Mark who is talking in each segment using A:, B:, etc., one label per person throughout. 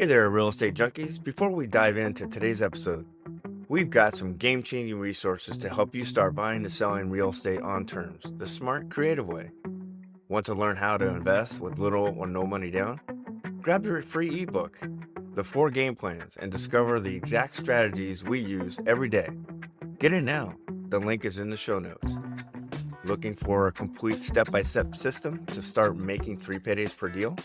A: Hey there, Real Estate Junkies. Before we dive into today's episode, we've got some game-changing resources to help you start buying and selling real estate on terms, the smart, creative way. Want to learn how to invest with little or no money down? Grab your free ebook, The 4 Game Plans, and discover the exact strategies we use every day. Get it now. The link is in the show notes. Looking for a complete step-by-step system to start making 3 paydays per deal?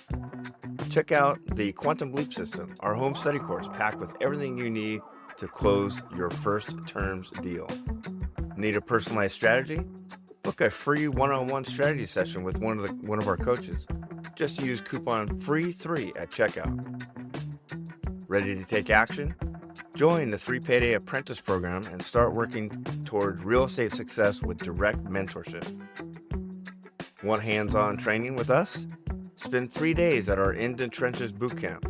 A: Check out the Quantum Leap System, our home study course packed with everything you need to close your first terms deal. Need a personalized strategy? Book a free one-on-one strategy session with one of our coaches. Just use coupon FREE3 at checkout. Ready to take action? Join the 3 Payday Apprentice Program and start working toward real estate success with direct mentorship. Want hands-on training with us? Spend 3 days at our In the Trenches Bootcamp,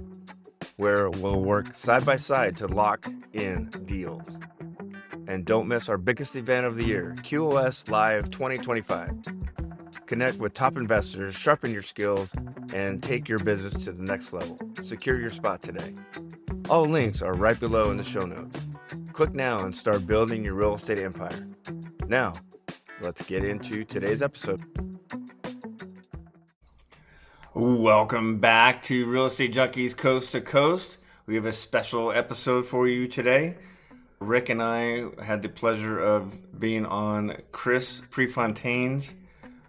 A: where we'll work side by side to lock in deals. And don't miss our biggest event of the year, QOS Live 2025. Connect with top investors, sharpen your skills, and take your business to the next level. Secure your spot today. All links are right below in the show notes. Click now and start building your real estate empire. Now, let's get into today's episode. Welcome back to Real Estate Junkies Coast to Coast. We have a special episode for you today. Rick and I had the pleasure of being on Chris Prefontaine's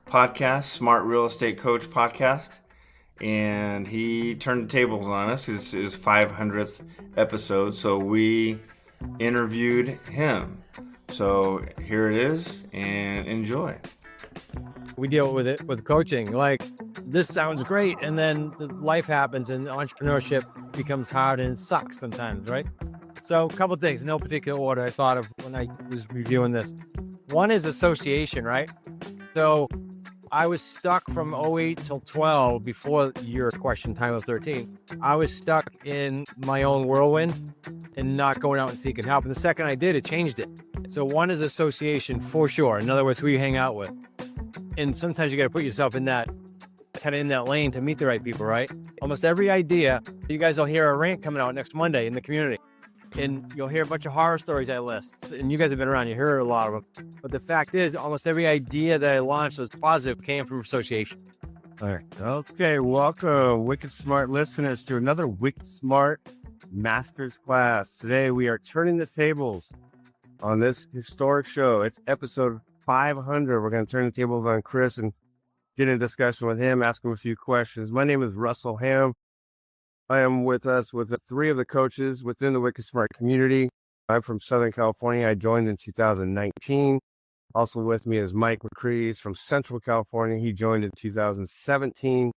A: podcast, Smart Real Estate Coach podcast, and he turned the tables on us. It's his 500th episode, so we interviewed him. So here it is, and enjoy.
B: We deal with it with coaching. Like, this sounds great, and then life happens and entrepreneurship becomes hard and it sucks sometimes, right? So a couple of things, no particular order I thought of when I was reviewing this. One is association, right? So I was stuck from 08 till 12 before your question time of 13. I was stuck in my own whirlwind and not going out and seeking help. And the second I did, it changed it. So one is association for sure. In other words, who you hang out with. And sometimes you got to put yourself in that kind of in that lane to meet the right people, right? Almost every idea, you guys will hear a rant coming out next Monday in the community. And you'll hear a bunch of horror stories I list. And you guys have been around, you hear a lot of them. But the fact is, almost every idea that I launched was positive came from association.
C: All right. Okay. Welcome, Wicked Smart listeners, to another Wicked Smart Masters class. Today, we are turning the tables on this historic show. It's episode 500. We're going to turn the tables on Chris and get in a discussion with him, ask him a few questions. My name is Russell Ham. I am with 3 of the coaches within the Wicked Smart community. I'm from Southern California. I joined in 2019. Also with me is Mike Makredes from Central California. He joined in 2017.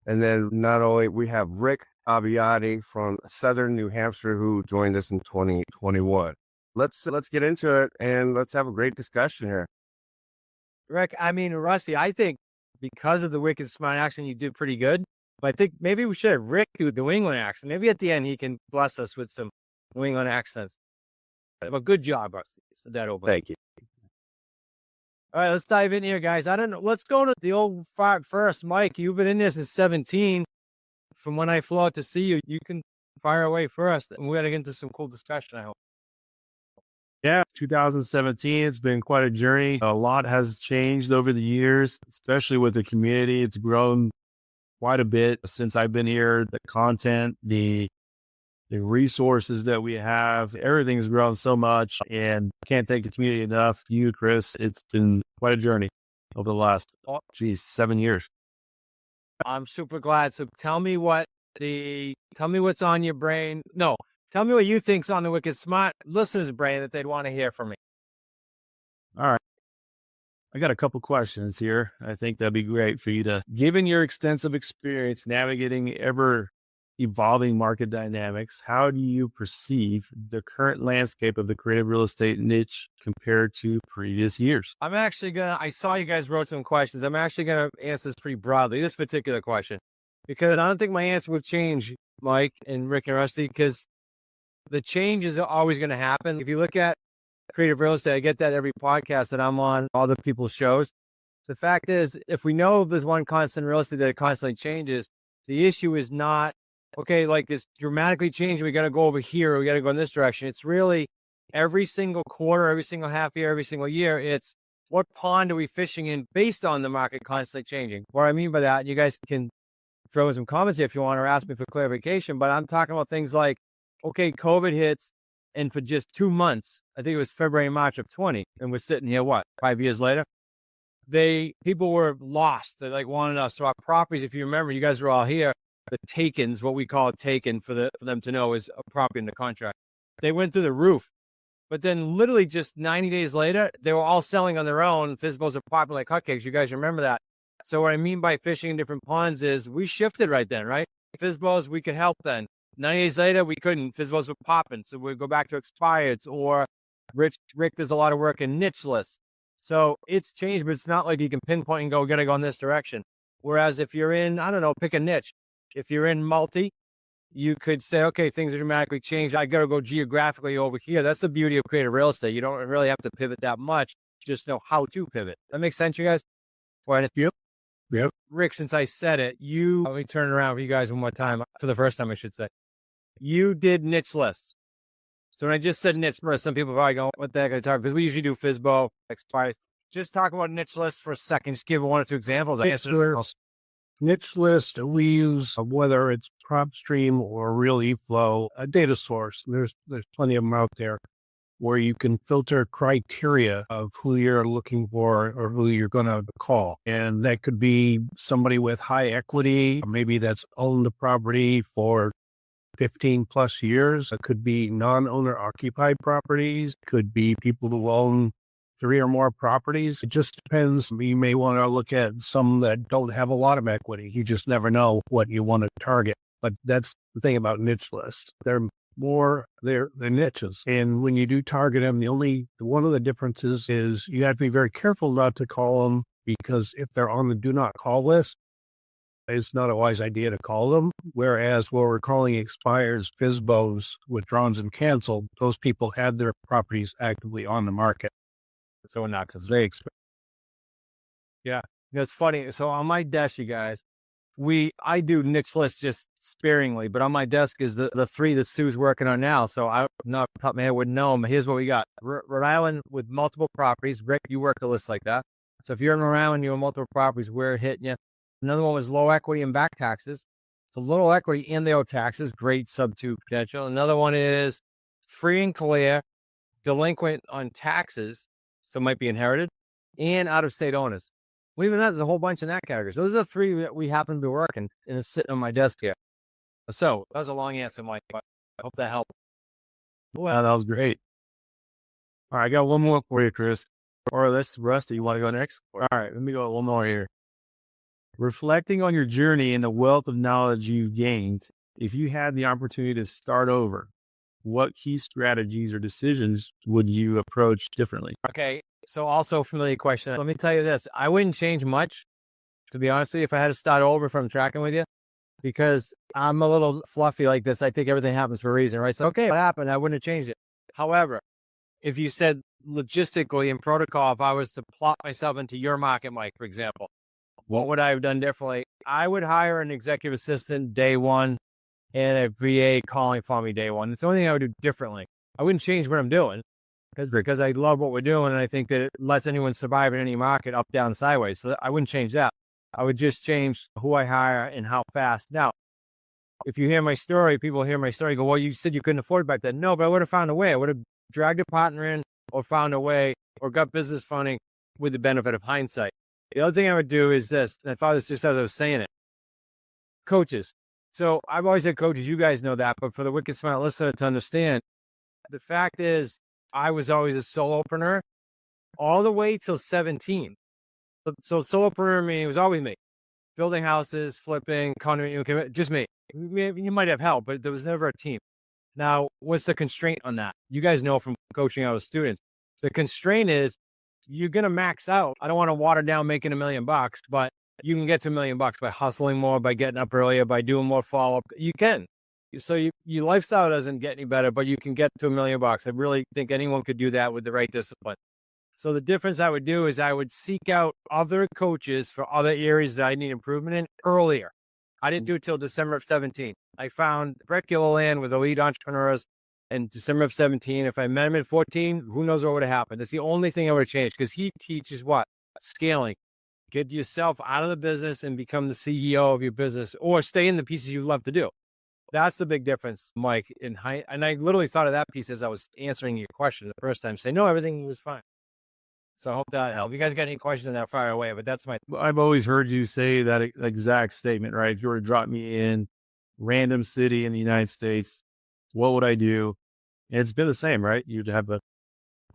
C: And then not only we have Rick Abbiati from Southern New Hampshire, who joined us in 2021. Let's get into it and let's have a great discussion here.
B: Rick, Rusty, I think because of the Wicked Smart accent, you did pretty good. But I think maybe we should have Rick do the New England accent. Maybe at the end, he can bless us with some New England accents. But good job, Rusty. So that open.
C: Thank you.
B: All right, let's dive in here, guys. I don't know. Let's go to the old fart first. Mike, you've been in this since 17. From when I flew out to see you, you can fire away first. And we're going to get into some cool discussion, I hope.
C: Yeah, 2017, it's been quite a journey. A lot has changed over the years, especially with the community. It's grown quite a bit since I've been here. The content, the resources that we have, everything's grown so much, and I can't thank the community enough. You, Chris, it's been quite a journey over the last, 7 years.
B: I'm super glad. So tell me what's on your brain. No, tell me what you think's on the Wicked Smart listeners' brain that they'd want to hear from me.
C: All right. I got a couple questions here. I think that'd be great for you to, given your extensive experience navigating ever evolving market dynamics, how do you perceive the current landscape of the creative real estate niche compared to previous years?
B: I saw you guys wrote some questions. I'm actually going to answer this pretty broadly, this particular question, because I don't think my answer would change, Mike and Rick and Rusty, because the change is always going to happen. If you look at creative real estate, I get that every podcast that I'm on, all the people's shows. The fact is, if we know there's one constant in real estate that it constantly changes, the issue is not okay, like this dramatically changed. We got to go over here. We got to go in this direction. It's really every single quarter, every single half year, every single year. It's what pond are we fishing in based on the market constantly changing? What I mean by that, you guys can throw in some comments if you want or ask me for clarification, but I'm talking about things like, okay, COVID hits, and for just 2 months, I think it was February, March of 20, and we're sitting here, what, 5 years later? People were lost. They like wanted us. So our properties, if you remember, you guys were all here, the takens, what we call a taken for them to know is a property in the contract. They went through the roof. But then literally just 90 days later, they were all selling on their own. FSBOs are popping like hotcakes. You guys remember that. So what I mean by fishing in different ponds is we shifted right then, right? FSBOs, we could help then. 90 days later, we couldn't. FSBOs were popping. So we go back to expireds or Rick does a lot of work in niche lists. So it's changed, but it's not like you can pinpoint and go, we got to go in this direction. Whereas if you're in, I don't know, pick a niche. If you're in multi, you could say, okay, things are dramatically changed. I got to go geographically over here. That's the beauty of creative real estate. You don't really have to pivot that much. Just know how to pivot. That makes sense, you guys? Well,
C: Yep.
B: Rick, since I said it, let me turn it around for you guys one more time. For the first time, I should say. You did niche lists. So when I just said niche lists, some people are probably going, what the heck are I talking? Because we usually do FSBO, expires. Just talk about niche lists for a second. Just give one or two examples.
C: Niche list, we use whether it's PropStream or Real eFlow, a data source. There's plenty of them out there where you can filter criteria of who you're looking for or who you're going to call. And that could be somebody with high equity, maybe that's owned the property for 15 plus years. It could be non-owner occupied properties, could be people who own 3 or more properties. It just depends. You may want to look at some that don't have a lot of equity. You just never know what you want to target. But that's the thing about niche lists. They're niches. And when you do target them, one of the differences is you have to be very careful not to call them, because if they're on the do not call list, it's not a wise idea to call them. Whereas what we're calling expires, FSBOs, withdrawns and canceled, those people had their properties actively on the market.
B: So not because they expect. Yeah, that's funny. So on my desk, you guys, I do niche lists just sparingly, but on my desk is the 3 that Sue's working on now. So I not top of my head wouldn't know them. Here's what we got: Rhode Island with multiple properties. Rick, you work a list like that. So if you're in Rhode Island, you have multiple properties, we're hitting you. Another one was low equity and back taxes. So little equity and they owe taxes, great sub-2 potential. Another one is free and clear, delinquent on taxes. So it might be inherited, and out-of-state owners. Well, even that, there's a whole bunch in that category. So those are the 3 that we happen to be working, and it's sitting on my desk here. So that was a long answer, Mike, but I hope that helped.
C: Well, that was great. All right, I got one more for you, Chris.
B: Or this, Rusty, you want to go next?
C: All right, let me go a little more here. Reflecting on your journey and the wealth of knowledge you've gained, if you had the opportunity to start over, what key strategies or decisions would you approach differently?
B: Okay. So also familiar question. Let me tell you this. I wouldn't change much, to be honest with you, if I had to start over from tracking with you, because I'm a little fluffy like this. I think everything happens for a reason, right? So, okay, what happened? I wouldn't have changed it. However, if you said logistically in protocol, if I was to plot myself into your market, Mike, for example, what would I have done differently? I would hire an executive assistant day one and a VA calling for me day one. It's the only thing I would do differently. I wouldn't change what I'm doing because I love what we're doing. And I think that it lets anyone survive in any market, up, down, sideways. So I wouldn't change that. I would just change who I hire and how fast. Now, if you hear my story, people hear my story, go, well, you said you couldn't afford it back then. No, but I would have found a way. I would have dragged a partner in or found a way or got business funding with the benefit of hindsight. The other thing I would do is this, and I thought this just as I was saying it. Coaches. So I've always had coaches, you guys know that, but for the wicked smart listener to understand, the fact is I was always a solopreneur all the way till 17. So solopreneur meaning it was always me. Building houses, flipping, condominium, just me. You might have help, but there was never a team. Now, what's the constraint on that? You guys know from coaching out with students. The constraint is you're going to max out. I don't want to water down making $1 million, but you can get to $1 million by hustling more, by getting up earlier, by doing more follow-up. You can. So your lifestyle doesn't get any better, but you can get to $1 million. I really think anyone could do that with the right discipline. So the difference I would do is I would seek out other coaches for other areas that I need improvement in earlier. I didn't do it till December of 17. I found Brett Gilliland with Elite Entrepreneurs in December of 17. If I met him in 14, who knows what would have happened. That's the only thing I would have changed, because he teaches what? Scaling. Get yourself out of the business and become the CEO of your business, or stay in the pieces you love to do. That's the big difference, Mike. And I literally thought of that piece as I was answering your question the first time, saying, no, everything was fine. So I hope that helped. You guys got any questions that far away, but that's my.
D: I've always heard you say that exact statement, right? If you were to drop me in random city in the United States, what would I do? And it's been the same, right? You'd have to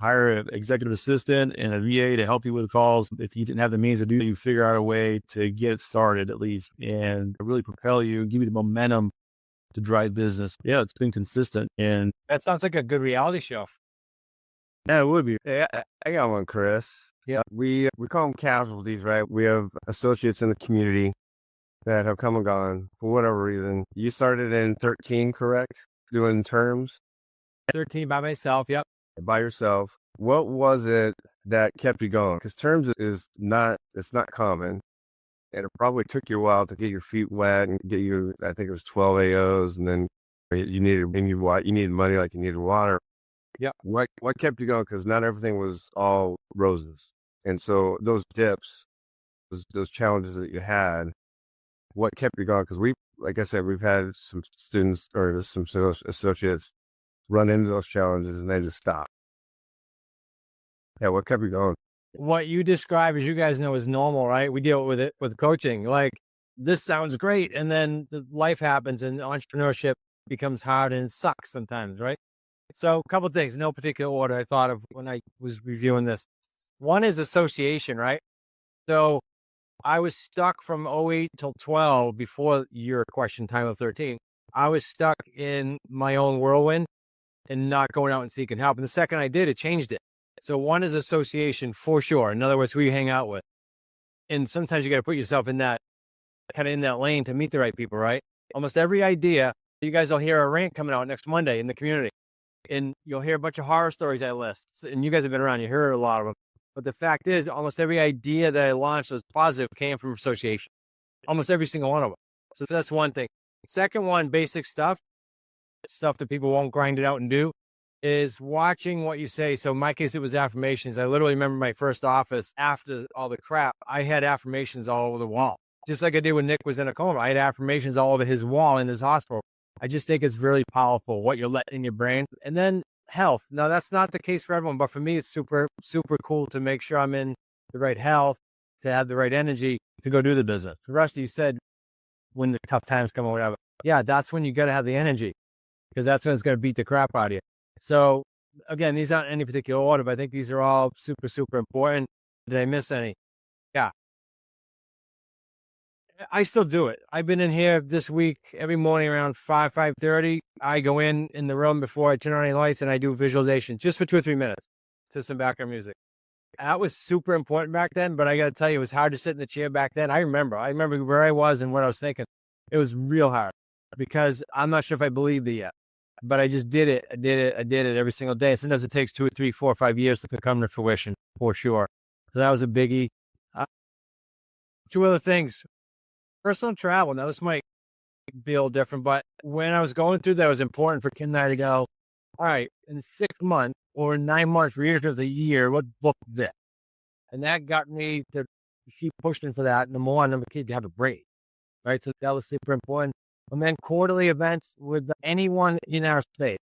D: hire an executive assistant and a VA to help you with calls. If you didn't have the means to do it, you figure out a way to get started at least and really propel you, give you the momentum to drive business. Yeah, it's been consistent. And
B: That sounds like a good reality show.
D: yeah, it would be.
C: Hey, I got one, Chris.
B: Yeah.
C: We call them casualties, right? We have associates in the community that have come and gone for whatever reason. You started in 13, correct? Doing terms
B: 13 by myself. Yep.
C: by yourself. What was it that kept you going? Because terms it's not common. And it probably took you a while to get your feet wet and get you, I think it was 12 AOs, and then you needed money like you needed water.
B: Yeah.
C: What kept you going? Because not everything was all roses. And so those dips, those challenges that you had, what kept you going? Because like I said, we've had some students or some associates run into those challenges and they just stop. Yeah, what kept you going?
B: What you describe, as you guys know, is normal, right? We deal with it with coaching. Like, this sounds great, and then life happens and entrepreneurship becomes hard and it sucks sometimes, right? So a couple of things, no particular order, I thought of when I was reviewing this. One is association, right? So I was stuck from 08 till 12 before your question time of 13. I was stuck in my own whirlwind and not going out and seeking help. And the second I did, it changed it. So one is association for sure. In other words, who you hang out with. And sometimes you got to put yourself in that lane to meet the right people, right? Almost every idea, you guys will hear a rant coming out next Monday in the community. And you'll hear a bunch of horror stories I list. And you guys have been around, you heard a lot of them. But the fact is, almost every idea that I launched was positive came from association. Almost every single one of them. So that's one thing. Second one, basic stuff that people won't grind it out and do, is watching what you say. So in my case, it was affirmations. I literally remember my first office after all the crap. I had affirmations all over the wall, just like I did when Nick was in a coma. I had affirmations all over his wall in his hospital. I just think it's really powerful what you're letting in your brain. And then health. Now, that's not the case for everyone, but for me, it's super, super cool to make sure I'm in the right health, to have the right energy to go do the business. Rusty, you said when the tough times come or whatever. Yeah, that's when you got to have the energy, because that's when it's going to beat the crap out of you. So again, these aren't in any particular order, but I think these are all super, super important. Did I miss any? Yeah. I still do it. I've been in here this week every morning around 5:30. I go in the room before I turn on any lights and I do visualization just for 2 or 3 minutes to some background music. That was super important back then, but I got to tell you, it was hard to sit in the chair back then. I remember where I was and what I was thinking. It was real hard because I'm not sure if I believed it yet. But I just did it. I did it every single day. And sometimes it takes 2 or 3, 4 or 5 years to come to fruition, for sure. So that was a biggie. 2 other things. Personal travel. Now, this might be a little different, but when I was going through that, it was important for Ken and I to go, all right, in 6 months or 9 months, readers of the year, what book this? And that got me to keep pushing for that. Number one, number two, to have a break, right? So that was super important. And then quarterly events with anyone in our space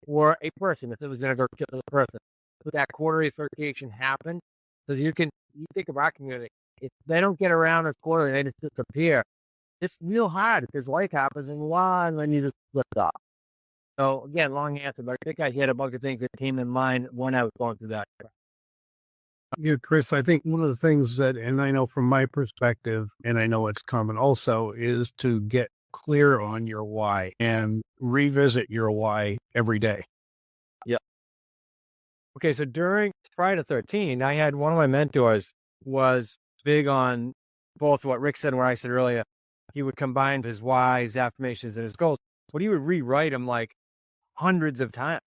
B: or a person, if it was going to go kill the person. So that quarterly certification happened. So you think of our community, if they don't get around this quarterly, they just disappear. It's real hard because life happens in one when you just flip off. So again, long answer, but I think I hit a bunch of things that came in mind when I was going through that.
E: Yeah, Chris, I think one of the things that, and I know from my perspective, and I know it's common also, is to get clear on your why and revisit your why every day.
B: Yep. Okay, so prior to 13, I had one of my mentors was big on both what Rick said and what I said earlier. He would combine his whys, his affirmations, and his goals, but he would rewrite them like hundreds of times.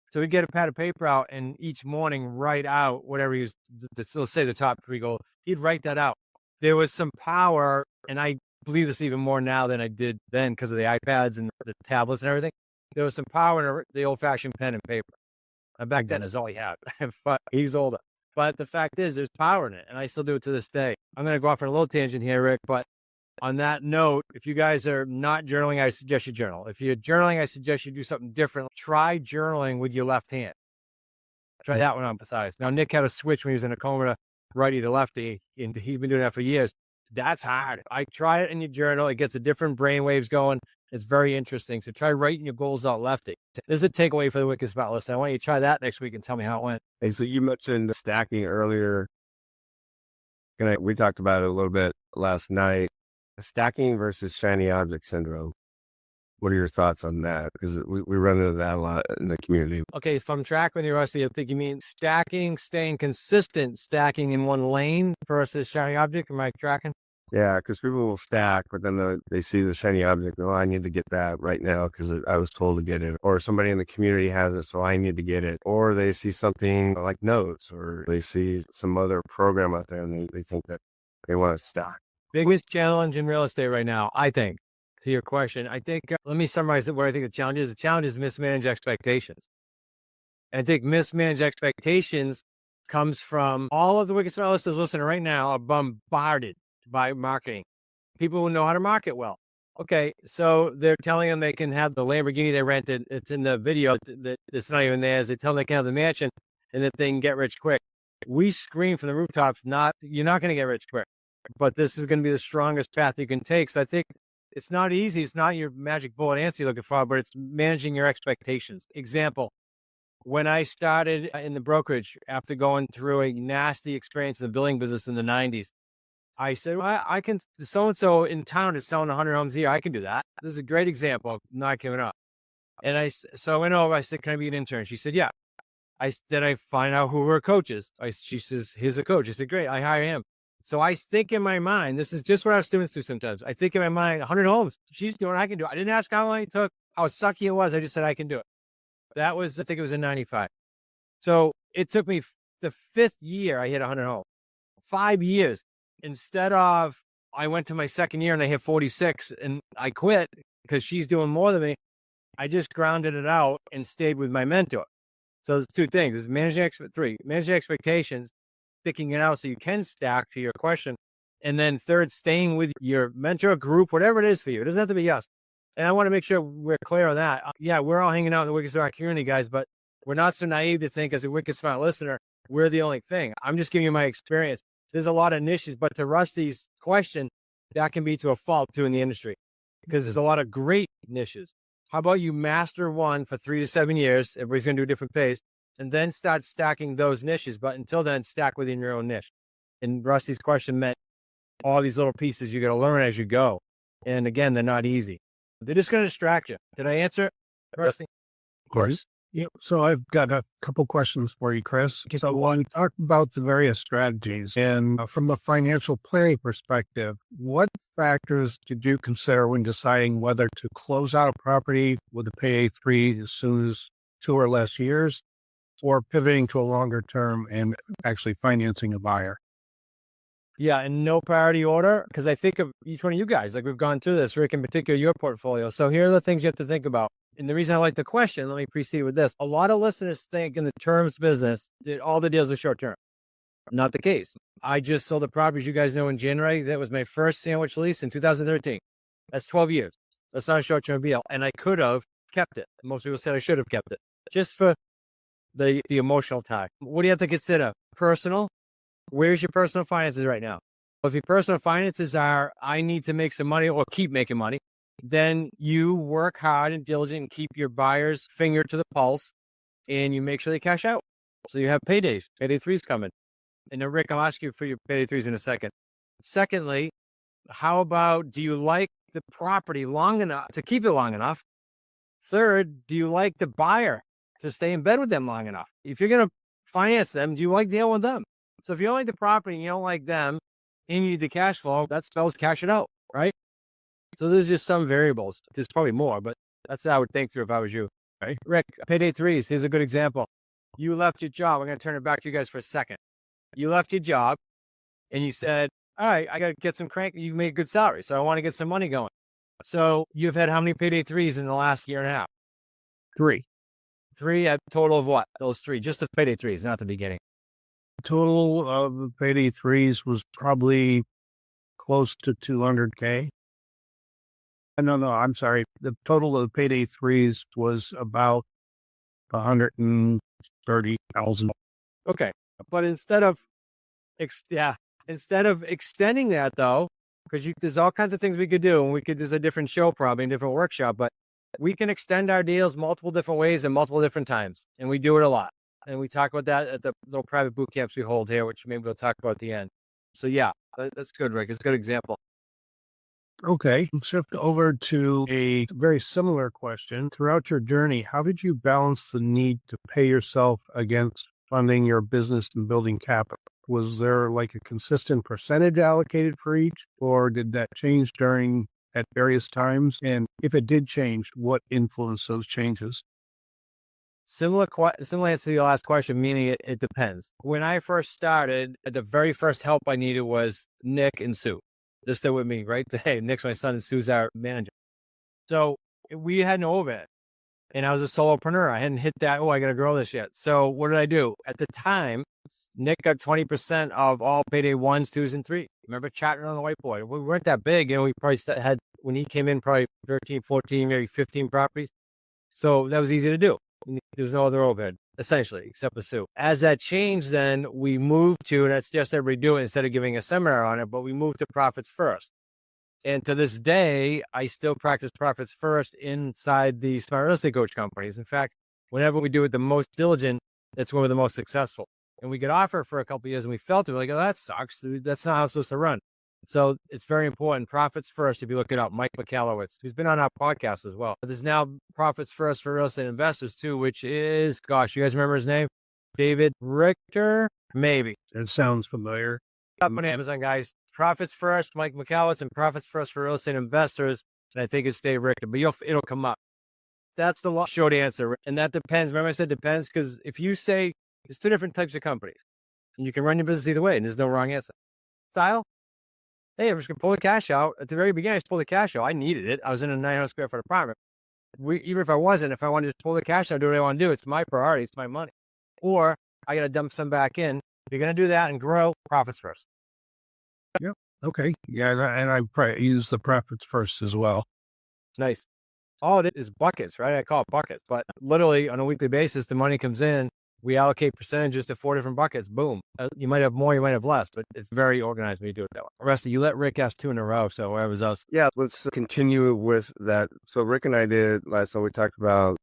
B: So he'd get a pad of paper out and each morning write out whatever he was, let's say the top 3 goals. He'd write that out. There was some power, and I believe this even more now than I did then because of the iPads and the tablets and everything. There was some power in the old-fashioned pen and paper. And back then, is all he had. But he's older. But the fact is, there's power in it, and I still do it to this day. I'm going to go off on a little tangent here, Rick, but on that note, if you guys are not journaling, I suggest you journal. If you're journaling, I suggest you do something different. Try journaling with your left hand. Try that one on besides. Now, Nick had a switch when he was in a coma to righty to lefty, and he's been doing that for years. That's hard. I try it in your journal. It gets a different brain waves going. It's very interesting. So try writing your goals out lefty. This is a takeaway for the Wicked Smart listener. I want you to try that next week and tell me how it went.
C: Hey, so you mentioned stacking earlier. We talked about it a little bit last night. Stacking versus shiny object syndrome. What are your thoughts on that? Because we run into that a lot in the community.
B: Okay, if I'm tracking you, Rusty, I think you mean stacking, staying consistent, stacking in one lane versus shiny object. Am I tracking?
C: Yeah, because people will stack, but then they see the shiny object. Oh, I need to get that right now because I was told to get it. Or somebody in the community has it, so I need to get it. Or they see something like notes, or they see some other program out there and they think that they want to stack.
B: Biggest challenge in real estate right now, I think, to your question, I think, let me summarize where I think the challenge is. The challenge is mismanaged expectations. And I think mismanaged expectations comes from all of the Wicked Smart listeners listening right now are bombarded by marketing. People who know how to market well. Okay, so they're telling them they can have the Lamborghini they rented. It's in the video that it's not even theirs. They tell them they can have the mansion and that they can get rich quick. We scream from the rooftops, you're not going to get rich quick, but this is going to be the strongest path you can take. So I think it's not easy. It's not your magic bullet answer you're looking for, but it's managing your expectations. Example, when I started in the brokerage after going through a nasty experience in the building business in the 90s, I said, well, I can, so-and-so in town is selling 100 homes a year. I can do that. This is a great example of not giving up. And so I went over, I said, can I be an intern? She said, yeah. Then I find out who her coach is. She says, here's a coach. I said, great, I hire him. So I think in my mind, this is just what our students do sometimes. I think in my mind, 100 homes, she's doing it, I can do it. I didn't ask how long it took, how sucky it was. I just said, I can do it. That was, I think it was in 95. So it took me the 5th year, I hit 100 homes. 5 years. Instead of, I went to my 2nd year and I hit 46 and I quit because she's doing more than me. I just grounded it out and stayed with my mentor. So there's 2 things. There's managing expectations, sticking it out so you can stack to your question. And then 3rd, staying with your mentor group, whatever it is for you. It doesn't have to be us. And I want to make sure we're clear on that. Yeah, we're all hanging out in the Wicked Smart community, guys, but we're not so naive to think as a Wicked Smart listener, we're the only thing. I'm just giving you my experience. There's a lot of niches, but to Rusty's question, that can be to a fault too in the industry because there's a lot of great niches. How about you master one for 3 to 7 years? Everybody's going to do a different pace and then start stacking those niches. But until then, stack within your own niche. And Rusty's question meant all these little pieces you got to learn as you go. And again, they're not easy. They're just going to distract you. Did I answer it, Rusty?
E: Of course. Yeah, so I've got a couple questions for you, Chris. So when you talk about the various strategies and from a financial planning perspective, what factors did you consider when deciding whether to close out a property with a payday 3 as soon as 2 or less years or pivoting to a longer term and actually financing a buyer?
B: Yeah, in no priority order, because I think of each one of you guys, like we've gone through this, Rick, in particular, your portfolio. So here are the things you have to think about. And the reason I like the question, let me proceed with this. A lot of listeners think in the terms business that all the deals are short term. Not the case. I just sold the properties you guys know in January. That was my first sandwich lease in 2013. That's 12 years. That's not a short term deal. And I could have kept it. Most people said I should have kept it just for the emotional tie. What do you have to consider? Personal. Where's your personal finances right now? If your personal finances are, I need to make some money or keep making money, then you work hard and diligent and keep your buyer's finger to the pulse and you make sure they cash out. So you have paydays, payday 3's coming. And then Rick, I'll ask you for your payday 3's in a second. Secondly, how about, do you like the property long enough to keep it long enough? Third, do you like the buyer to stay in bed with them long enough? If you're going to finance them, do you like dealing with them? So if you don't like the property and you don't like them and you need the cash flow, that spells cash it out, right? So there's just some variables. There's probably more, but that's what I would think through if I was you. Right? Rick, payday 3's, here's a good example. You left your job. I'm going to turn it back to you guys for a second. You left your job and you said, all right, I got to get some crank. You made a good salary, so I want to get some money going. So you've had how many payday threes in the last year and a half?
E: 3.
B: 3, a total of what? Those 3, just the payday threes, not the beginning.
E: Total of the payday threes was probably close to 200K. No, I'm sorry. The total of the payday threes was about 130,000.
B: Okay. But instead of extending that though, because there's all kinds of things we could do, and there's a different show, probably a different workshop, but we can extend our deals multiple different ways and multiple different times. And we do it a lot. And we talk about that at the little private boot camps we hold here, which maybe we'll talk about at the end. So yeah, that's good, Rick. It's a good example.
E: Okay, shift over to a very similar question. Throughout your journey, how did you balance the need to pay yourself against funding your business and building capital? Was there like a consistent percentage allocated for each, or did that change at various times? And if it did change, what influenced those changes?
B: Similar answer to your last question, meaning it depends. When I first started, the very first help I needed was Nick and Sue. They're still with me, right? Hey, Nick's my son and Sue's our manager. So we had no overhead. And I was a solopreneur. I hadn't hit that, I got to grow this yet. So what did I do? At the time, Nick got 20% of all payday 1s, 2s, and 3s. Remember chatting on the whiteboard? We weren't that big. We probably had, when he came in, probably 13, 14, maybe 15 properties. So that was easy to do. There was no other overhead, essentially, except for Sue. As that changed, then we moved to, and that's just everybody do it instead of giving a seminar on it, but we moved to profits first. And to this day, I still practice profits first inside the smart real estate coach companies. In fact, whenever we do it the most diligent, that's when we're the most successful. And we get offered for a couple of years and we felt it. We're like, oh, that sucks. That's not how it's supposed to run. So it's very important. Profits first. If you look it up, Mike Michalowicz, who's been on our podcast as well. There's now profits first for real estate investors too, which is, gosh, you guys remember his name? David Richter? Maybe.
E: It sounds familiar.
B: Up on Amazon, guys. Profits first, Mike Michalowicz, and profits first for real estate investors. And I think it's Dave Richter, but it'll come up. That's the short answer. And that depends. Remember I said depends, because if you say there's 2 different types of companies and you can run your business either way and there's no wrong answer. Style. Hey, I'm just going to pull the cash out. At the very beginning, I just pulled the cash out. I needed it. I was in a 900 square foot apartment. Even if I wasn't, if I wanted to just pull the cash out, do what I want to do, it's my priority. It's my money. Or I got to dump some back in. If you're going to do that and grow, profits first.
E: Yep. Okay. Yeah. And I probably use the profits first as well.
B: Nice. All it is buckets, right? I call it buckets, but literally on a weekly basis, the money comes in. We allocate percentages to 4 different buckets. Boom. You might have more, you might have less, but it's very organized when you do it that way. Rusty, you let Rick ask 2 in a row, so where was us?
C: Yeah, let's continue with that. So Rick and I did last time, we talked about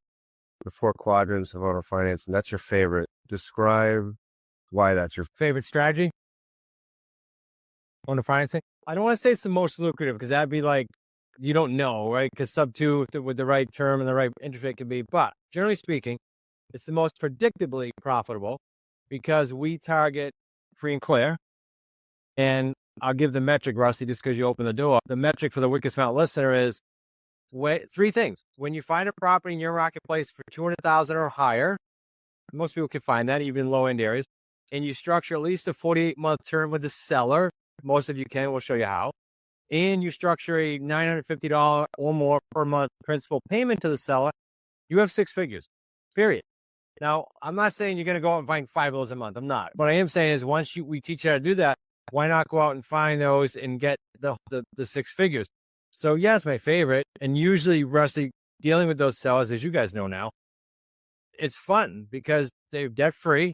C: the 4 quadrants of owner finance, and that's your favorite. Describe why that's your
B: Favorite strategy? Owner financing? I don't want to say it's the most lucrative, because that'd be like, you don't know, right? Because sub 2 with the right term and the right interest rate can be, but generally speaking, it's the most predictably profitable because we target free and clear. And I'll give the metric, Rusty, just because you open the door. The metric for the Wicked Smart listener is 3 things. When you find a property in your marketplace for $200,000 or higher, most people can find that, even in low-end areas, and you structure at least a 48-month term with the seller. Most of you can. We'll show you how. And you structure a $950 or more per month principal payment to the seller, you have 6 figures, period. Now, I'm not saying you're going to go out and find 5 of those a month. I'm not. What I am saying is once we teach you how to do that, why not go out and find those and get the 6 figures? So yes, my favorite. And usually, Rusty, dealing with those sellers, as you guys know now, it's fun because they're debt free.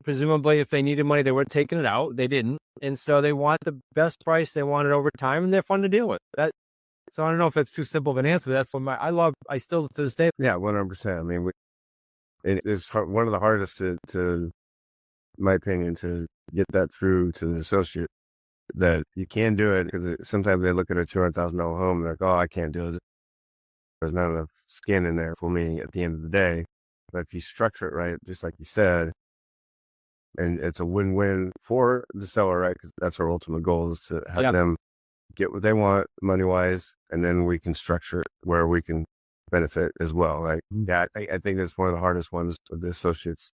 B: Presumably, if they needed money, they would have taken it out. They didn't. And so they want the best price. They want it over time, and they're fun to deal with. So I don't know if that's too simple of an answer, but that's what I still to this day.
C: Yeah, 100%. I mean, it's one of the hardest to, in my opinion, to get that through to the associate that you can do it, because sometimes they look at a $200,000 home and they're like, oh, I can't do it. There's not enough skin in there for me at the end of the day. But if you structure it right, just like you said, and it's a win-win for the seller, right? Because that's our ultimate goal, is to have them get what they want money-wise, and then we can structure it where we can benefit as well, right? Yeah, I think that's one of the hardest ones with the associates.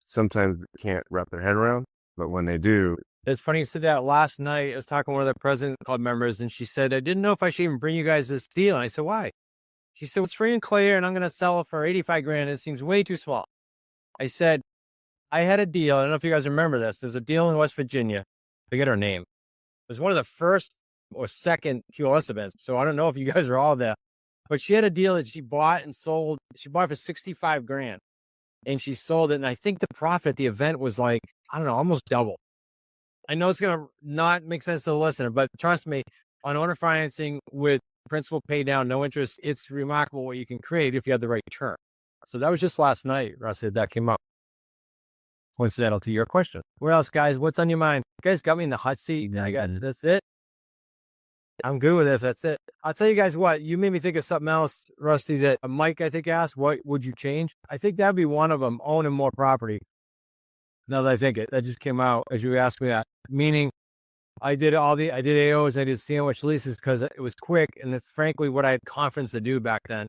C: Sometimes they can't wrap their head around, but when they do,
B: It's funny you said that. Last night, I was talking to one of the President Club members, and she said, I didn't know if I should even bring you guys this deal. And I said, why? She said, it's free and clear, and I'm going to sell it for 85 grand. It seems way too small. I said, I had a deal. I don't know if you guys remember this. There's a deal in West Virginia. Forget her name. It was one of the first or second QLS events. So I don't know if you guys were all there, but she had a deal that she bought and sold. She bought it for 65 grand and she sold it. And I think the profit at the event was like, I don't know, almost double. I know it's going to not make sense to the listener, but trust me, on owner financing with principal pay down, no interest, it's remarkable what you can create if you have the right term. So that was just last night, Rusty, that came up. Coincidental to your question. What else, guys? What's on your mind? You guys got me in the hot seat. I got it. That's it. I'm good with it. That's it. I'll tell you guys what, you made me think of something else, Rusty, that Mike, I think, asked, what would you change? I think that'd be one of them, owning more property. Now that I think it, that just came out as you asked me that. Meaning, I did AOs, I did sandwich leases because it was quick, and that's frankly what I had confidence to do back then.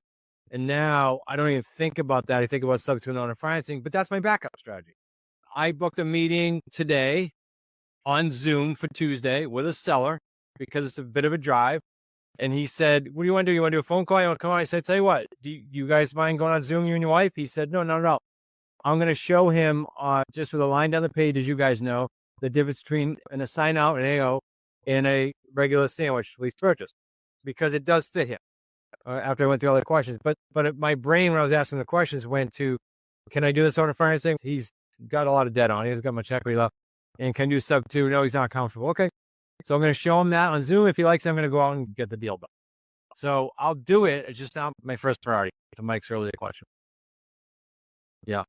B: And now I don't even think about that. I think about subject to owner financing, but that's my backup strategy. I booked a meeting today on Zoom for Tuesday with a seller because it's a bit of a drive. And he said, what do you want to do? You want to do a phone call? You want to come on? I said, tell you what, do you guys mind going on Zoom, you and your wife? He said, no. I'm going to show him just with a line down the page, as you guys know, the difference between an assign out, an AO, and a regular sandwich lease purchase, because it does fit him after I went through all the questions. But my brain, when I was asking the questions, went to, can I do this owner financing? He's got a lot of debt on. He's got much equity left. And can do sub 2? No, he's not comfortable. Okay. So I'm going to show him that on Zoom. If he likes it, I'm going to go out and get the deal done. So I'll do it. It's just not my first priority, to Mike's earlier question. Yeah.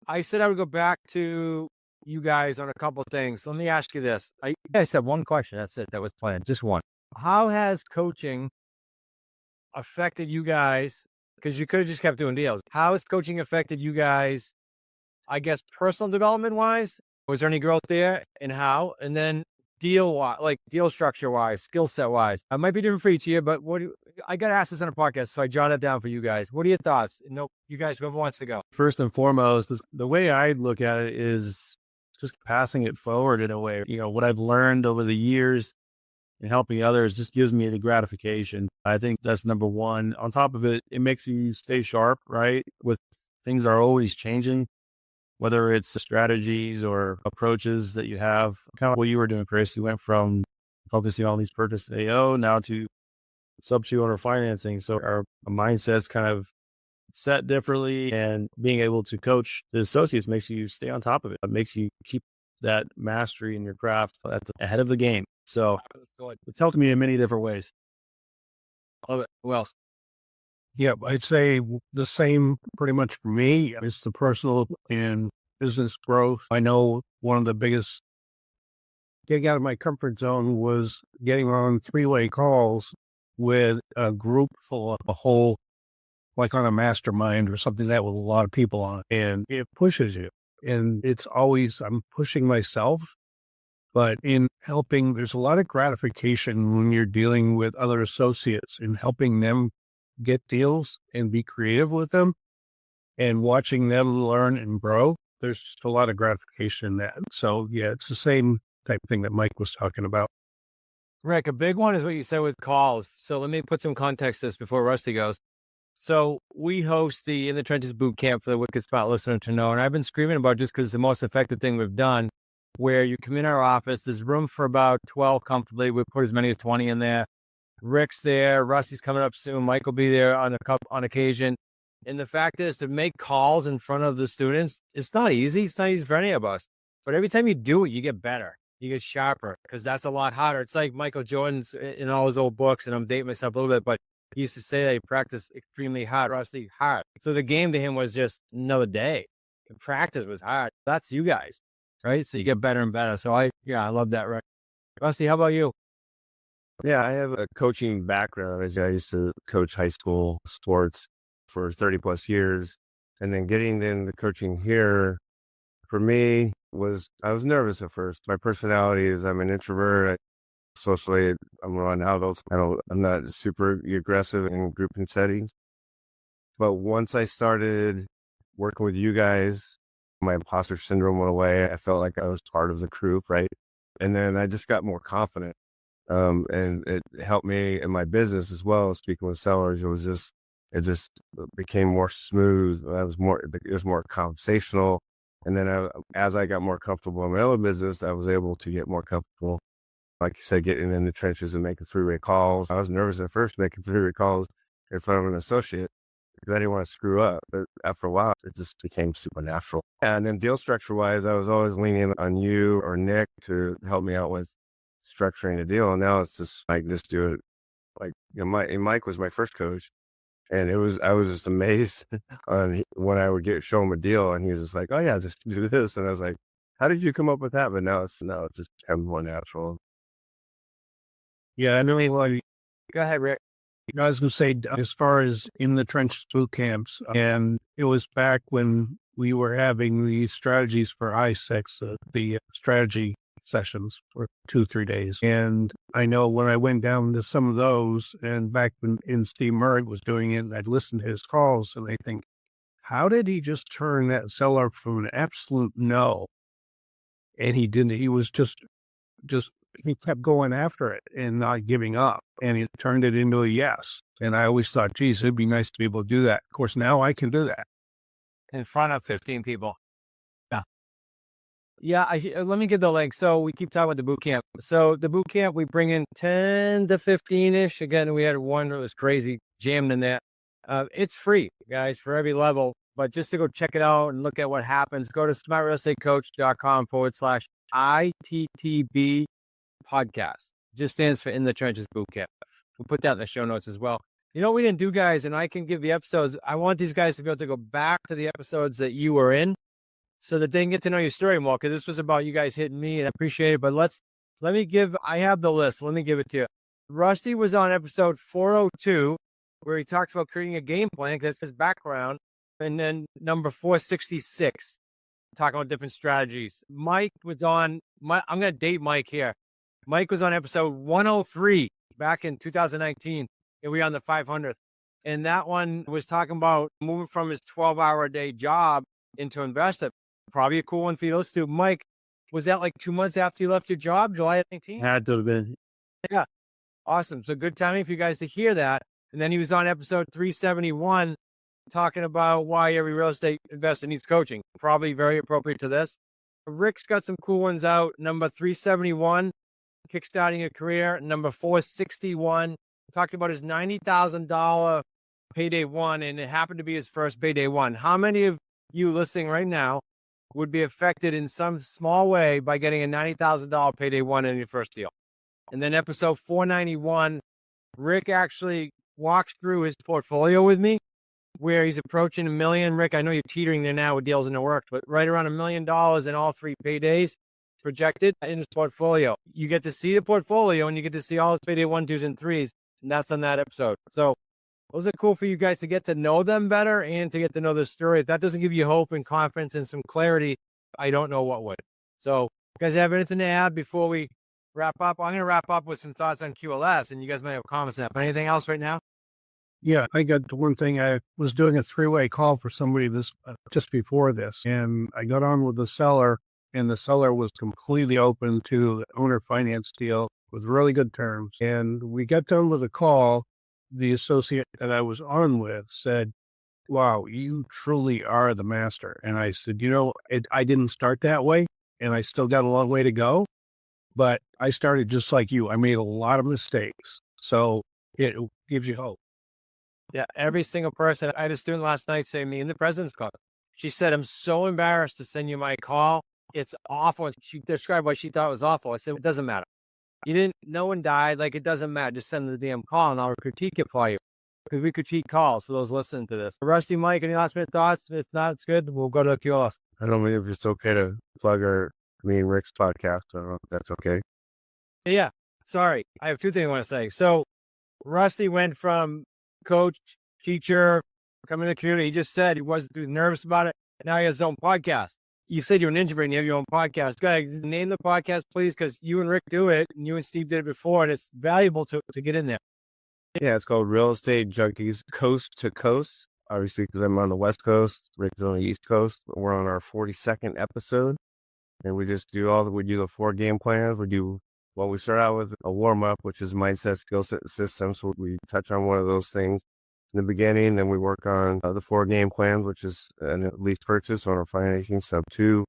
B: I said I would go back to you guys on a couple of things. Let me ask you this. I said one question. That's it. That was planned. Just one. How has coaching affected you guys? Because you could have just kept doing deals. How has coaching affected you guys, I guess, personal development wise? Was there any growth there, and how? And then deal structure wise, skill set wise, it might be different for each of you, but I got to ask this on a podcast, so I jotted it down for you guys. What are your thoughts? No, you guys, whoever wants to go.
D: First and foremost, the way I look at it is just passing it forward in a way. You know, what I've learned over the years and helping others just gives me the gratification. I think that's number one. On top of it, it makes you stay sharp, right? With things are always changing, whether it's strategies or approaches that you have. Kind of what you were doing, Chris. You went from focusing on these purchase AO now to sub 2 owner financing. So our mindset's kind of set differently, and being able to coach the associates makes you stay on top of it. It makes you keep that mastery in your craft ahead of the game. So it's helped me in many different ways.
B: Love it. Who else?
E: Yeah, I'd say the same pretty much for me. It's the personal and business growth. I know one of the biggest getting out of my comfort zone was getting on 3-way calls with a group full of a whole, like on a mastermind or something that with a lot of people on it. And it pushes you. And it's always, I'm pushing myself, but in helping, there's a lot of gratification when you're dealing with other associates and helping them get deals and be creative with them and watching them learn and grow. There's just a lot of gratification in that. So yeah, it's the same type of thing that Mike was talking about.
B: Rick, a big one is what you said with calls. So let me put some context to this before Rusty goes. So we host the In the Trenches boot camp for the Wicked Smart listener to know. And I've been screaming about just because it's the most effective thing we've done, where you come in our office, there's room for about 12 comfortably. We put as many as 20 in there. Rick's there. Rusty's coming up soon. Mike will be there on occasion. And the fact is, to make calls in front of the students, it's not easy. It's not easy for any of us. But every time you do it, you get better. You get sharper, because that's a lot harder. It's like Michael Jordan's in all his old books, and I'm dating myself a little bit, but he used to say that he practiced extremely hard, Rusty, hard. So the game to him was just another day. The practice was hard. That's you guys, right? So you get better and better. So I love that, Rick. Rusty, how about you?
C: Yeah, I have a coaching background. I used to coach high school sports for 30 plus years. And then getting into coaching here for me I was nervous at first. My personality is I'm an introvert. Socially, I'm around adults. I'm not super aggressive in group settings. But once I started working with you guys, my imposter syndrome went away. I felt like I was part of the crew, right? And then I just got more confident. And it helped me in my business as well. Speaking with sellers, it just became more smooth. It was more conversational. And then as I got more comfortable in my own business, I was able to get more comfortable, like you said, getting in the trenches and making three-way calls. I was nervous at first making three-way calls in front of an associate because I didn't want to screw up. But after a while, it just became super natural. And then deal structure-wise, I was always leaning on you or Nick to help me out with structuring the deal. And now it's just like, just do it. Like, Mike was my first coach. And I was just amazed on when I would show him a deal, and he was just like, "Oh yeah, just do this." And I was like, "How did you come up with that?" But now it's just become more natural.
E: Yeah, I know. Like,
B: Go ahead, Rick.
E: I was going to say, as far as in the trenches boot camps, and it was back when we were having the strategies for I6, the strategy sessions for 2-3 days. And I know when I went down to some of those, and back when Steve Murray was doing it, I'd listen to his calls and I think, how did he just turn that seller from an absolute no? And he didn't, he was just, he kept going after it and not giving up, and he turned it into a yes. And I always thought, geez, it'd be nice to be able to do that. Of course, now I can do that.
B: In front of 15 people. Yeah, let me get the link. So we keep talking about the boot camp. So the boot camp, we bring in 10 to 15-ish. Again, we had one that was crazy jammed in there. It's free, guys, for every level. But just to go check it out and look at what happens, go to smartrealestatecoach.com/ITTB podcast. Just stands for In the Trenches Boot Camp. We'll put that in the show notes as well. You know what we didn't do, guys, and I can give the episodes. I want these guys to be able to go back to the episodes that you were in, so that they can get to know your story more, because this was about you guys hitting me, and I appreciate it. But I have the list. Let me give it to you. Rusty was on episode 402, where he talks about creating a game plan, because that's his background. And then number 466, talking about different strategies. Mike was on, I'm going to date Mike here. Mike was on episode 103 back in 2019, and we on the 500th. And that one was talking about moving from his 12-hour-a-day job into investor. Probably a cool one for you to listen to. Mike, was that like 2 months after you left your job, July 19th?
D: Had to have been.
B: Yeah. Awesome. So good timing for you guys to hear that. And then he was on episode 371 talking about why every real estate investor needs coaching. Probably very appropriate to this. Rick's got some cool ones out. Number 371, Kickstarting a Career. Number 461, talked about his $90,000 payday one, and it happened to be his first payday one. How many of you listening right now would be affected in some small way by getting a $90,000 payday one in your first deal? And then episode 491, Rick actually walks through his portfolio with me, where he's approaching $1 million. Rick, I know you're teetering there now with deals in the works, but right around $1 million in all three paydays projected in his portfolio. You get to see the portfolio, and you get to see all his payday 1, 2s, and 3s, and that's on that episode. So those are cool for you guys to get to know them better and to get to know the story. If that doesn't give you hope and confidence and some clarity, I don't know what would. So, you guys have anything to add before we wrap up? I'm going to wrap up with some thoughts on QLS, and you guys might have comments on that. But anything else right now?
E: Yeah, I got one thing. I was doing a 3-way call for somebody just before this, and I got on with the seller, and the seller was completely open to the owner finance deal with really good terms. And we got done with the call. The associate that I was on with said, "Wow, you truly are the master." And I said, I didn't start that way, and I still got a long way to go, but I started just like you. I made a lot of mistakes. So it gives you hope.
B: Yeah, every single person. I had a student last night say to me in the President's Club, she said, "I'm so embarrassed to send you my call. It's awful." She described what she thought was awful. I said, "It doesn't matter. No one died. Like, it doesn't matter. Just send the damn call and I'll critique it for you." Because we critique calls for those listening to this. Rusty, Mike, any last minute thoughts? If not, it's good. We'll go to the QLS.
C: I don't know if it's okay to plug me and Rick's podcast. I don't know if that's okay.
B: Yeah. Sorry. I have two things I want to say. So Rusty went from coach, teacher, coming to the community. He just said he was nervous about it. Now he has his own podcast. You said you're an introvert and you have your own podcast. Go ahead, name the podcast, please, because you and Rick do it, and you and Steve did it before, and it's valuable to get in there.
C: Yeah, it's called Real Estate Junkies Coast to Coast. Obviously, because I'm on the West Coast, Rick's on the East Coast. We're on our 42nd episode. And we just do we do the 4 game plans. We start out with a warm up, which is mindset, skill set, system. So we touch on one of those things in the beginning. Then we work on the 4 game plans, which is an lease purchase, owner financing, sub 2,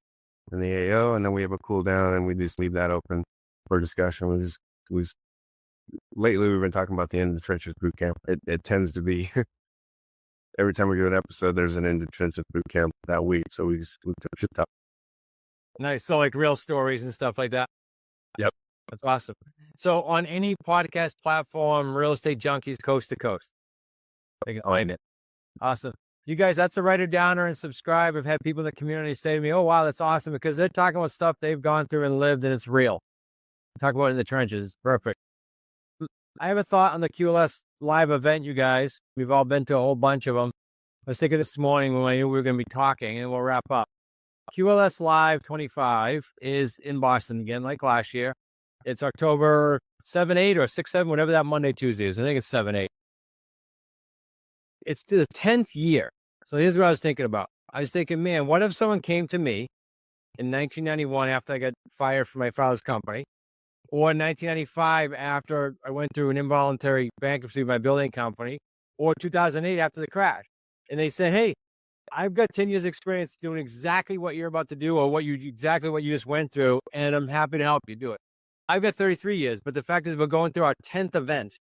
C: and the AO. And then we have a cool down, and we just leave that open for discussion. Lately we've been talking about the end of the trenches boot camp. It tends to be every time we do an episode, there's an end of trenches boot camp that week. So we touch it up.
B: Nice. So like real stories and stuff like that.
C: Yep.
B: That's awesome. So on any podcast platform, Real Estate Junkies, coast to coast. They can find it. Awesome. You guys, that's a writer downer and subscribe. I've had people in the community say to me, oh, wow, that's awesome, because they're talking about stuff they've gone through and lived, and it's real. Talk about it in the trenches. It's perfect. I have a thought on the QLS live event, you guys. We've all been to a whole bunch of them. I was thinking this morning when I knew we were going to be talking, and we'll wrap up. QLS Live 25 is in Boston again, like last year. It's October 7, 8 or 6, 7, whatever that Monday, Tuesday is. I think it's 7, 8. It's the 10th year. So here's what I was thinking about. I was thinking, man, what if someone came to me in 1991 after I got fired from my father's company, or 1995 after I went through an involuntary bankruptcy of my building company, or 2008 after the crash. And they said, hey, I've got 10 years experience doing exactly what you're about to do, or exactly what you just went through, and I'm happy to help you do it. I've got 33 years, but the fact is we're going through our 10th event,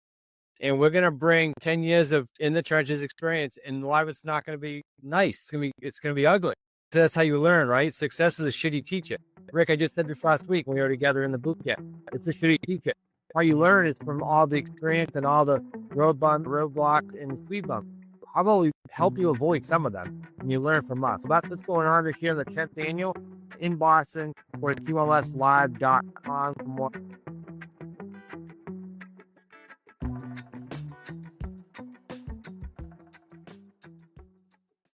B: and we're going to bring 10 years of in the trenches experience, and a lot of it's not going to be nice. It's going to be ugly. So that's how you learn, right? Success is a shitty teacher. Rick, I just said this last week when we were together in the boot camp. It's a shitty teacher. How you learn is from all the experience and all the roadblocks, and speed bumps. How about we help you avoid some of them, and you learn from us? So that's what's going on this year, the 10th annual in Boston, or QLSlive.com for more